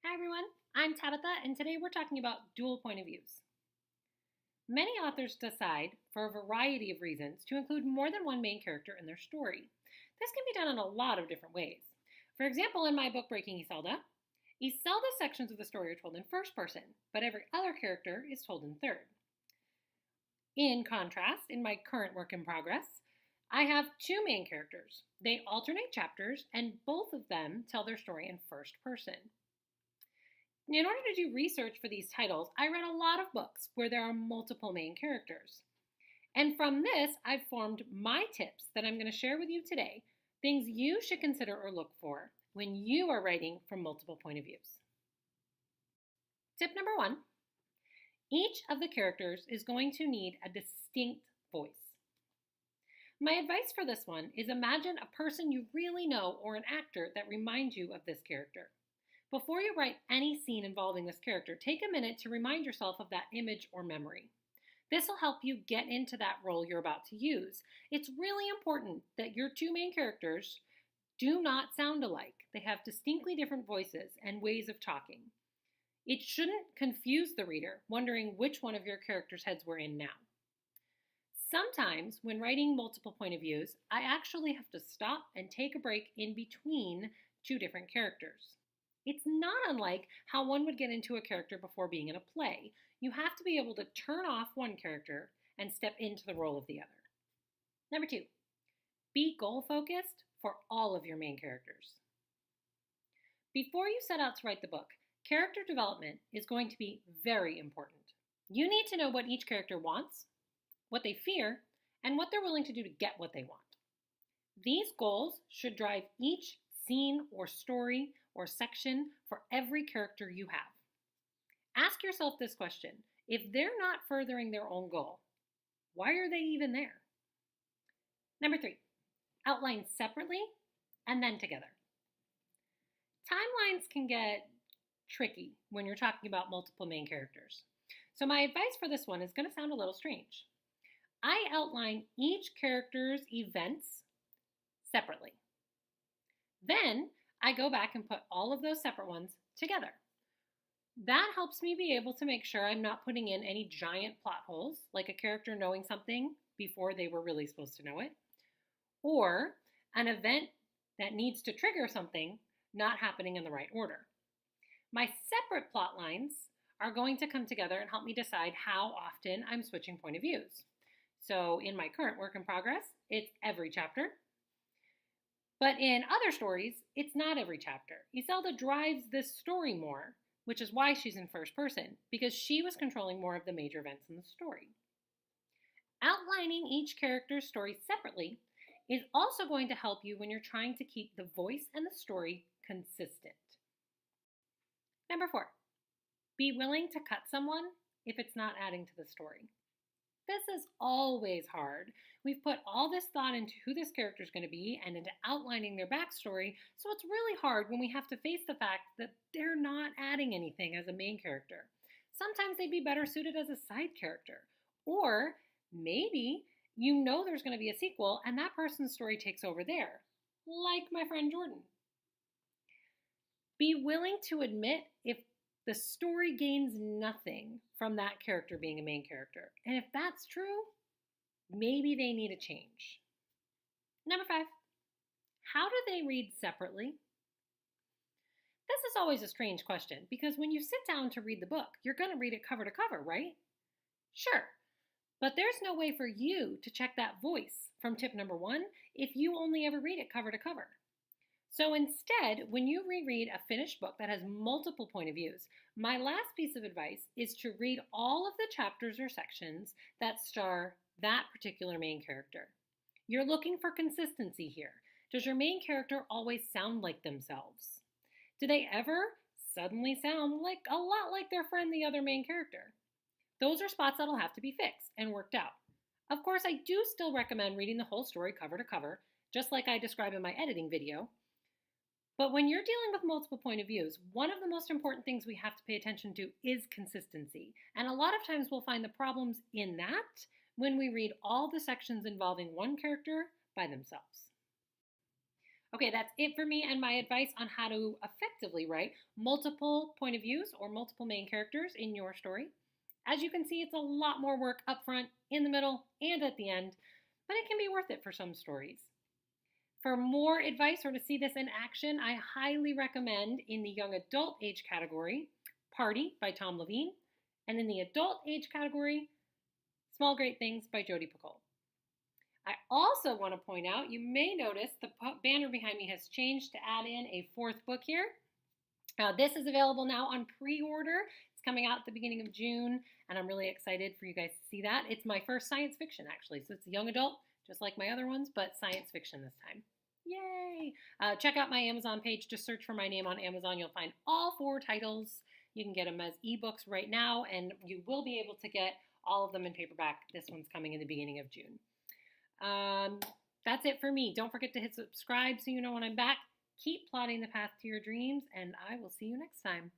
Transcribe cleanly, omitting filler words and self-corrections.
Hi everyone, I'm Tabitha, and today we're talking about dual point of views. Many authors decide, for a variety of reasons, to include more than one main character in their story. This can be done in a lot of different ways. For example, in my book Breaking Iselda, Iselda's sections of the story are told in first person, but every other character is told in third. In contrast, in my current work in progress, I have two main characters. They alternate chapters, and both of them tell their story in first person. In order to do research for these titles, I read a lot of books where there are multiple main characters. And from this, I've formed my tips that I'm going to share with you today, things you should consider or look for when you are writing from multiple point of views. Tip number 1, each of the characters is going to need a distinct voice. My advice for this one is imagine a person you really know or an actor that reminds you of this character. Before you write any scene involving this character, take a minute to remind yourself of that image or memory. This will help you get into that role you're about to use. It's really important that your two main characters do not sound alike. They have distinctly different voices and ways of talking. It shouldn't confuse the reader, wondering which one of your characters' heads we're in now. Sometimes, when writing multiple point of views, I actually have to stop and take a break in between two different characters. It's not unlike how one would get into a character before being in a play. You have to be able to turn off one character and step into the role of the other. Number 2, be goal-focused for all of your main characters. Before you set out to write the book, character development is going to be very important. You need to know what each character wants, what they fear, and what they're willing to do to get what they want. These goals should drive each scene or story or section for every character you have. Ask yourself this question: if they're not furthering their own goal, why are they even there? Number 3, outline separately and then together. Timelines can get tricky when you're talking about multiple main characters. So my advice for this one is going to sound a little strange. I outline each character's events separately. Then I go back and put all of those separate ones together. That helps me be able to make sure I'm not putting in any giant plot holes, like a character knowing something before they were really supposed to know it, or an event that needs to trigger something not happening in the right order. My separate plot lines are going to come together and help me decide how often I'm switching point of views. So in my current work in progress, it's every chapter. But in other stories, it's not every chapter. Iselda drives this story more, which is why she's in first person, because she was controlling more of the major events in the story. Outlining each character's story separately is also going to help you when you're trying to keep the voice and the story consistent. Number 4, be willing to cut someone if it's not adding to the story. This is always hard. We've put all this thought into who this character is going to be and into outlining their backstory, so it's really hard when we have to face the fact that they're not adding anything as a main character. Sometimes they'd be better suited as a side character. Or maybe you know there's going to be a sequel and that person's story takes over there, like my friend Jordan. Be willing to admit if the story gains nothing from that character being a main character. And if that's true, maybe they need a change. Number 5, how do they read separately? This is always a strange question because when you sit down to read the book, you're going to read it cover to cover, right? Sure, but there's no way for you to check that voice from tip number 1 if you only ever read it cover to cover. So instead, when you reread a finished book that has multiple point of views, my last piece of advice is to read all of the chapters or sections that star that particular main character. You're looking for consistency here. Does your main character always sound like themselves? Do they ever suddenly sound like a lot like their friend, the other main character? Those are spots that'll have to be fixed and worked out. Of course, I do still recommend reading the whole story cover to cover, just like I describe in my editing video. But when you're dealing with multiple point of views, one of the most important things we have to pay attention to is consistency. And a lot of times we'll find the problems in that when we read all the sections involving one character by themselves. Okay, Okay, that's it for me and my advice on how to effectively write multiple point of views or multiple main characters in your story. As you can see, it's a lot more work up front, in the middle, and at the end, but it can be worth it for some stories. For more advice or to see this in action, I highly recommend in the young adult age category, Party by Tom Levine, and in the adult age category, Small Great Things by Jodi Picoult. I also want to point out, you may notice the banner behind me has changed to add in a fourth book here. This is available now on pre-order. It's coming out at the beginning of June, and I'm really excited for you guys to see that. It's my first science fiction, actually, so it's a young adult, just like my other ones, but science fiction this time. Yay! Check out my Amazon page. Just search for my name on Amazon. You'll find all 4 titles. You can get them as ebooks right now, and you will be able to get all of them in paperback. This one's coming in the beginning of June. That's it for me. Don't forget to hit subscribe so you know when I'm back. Keep plotting the path to your dreams, and I will see you next time.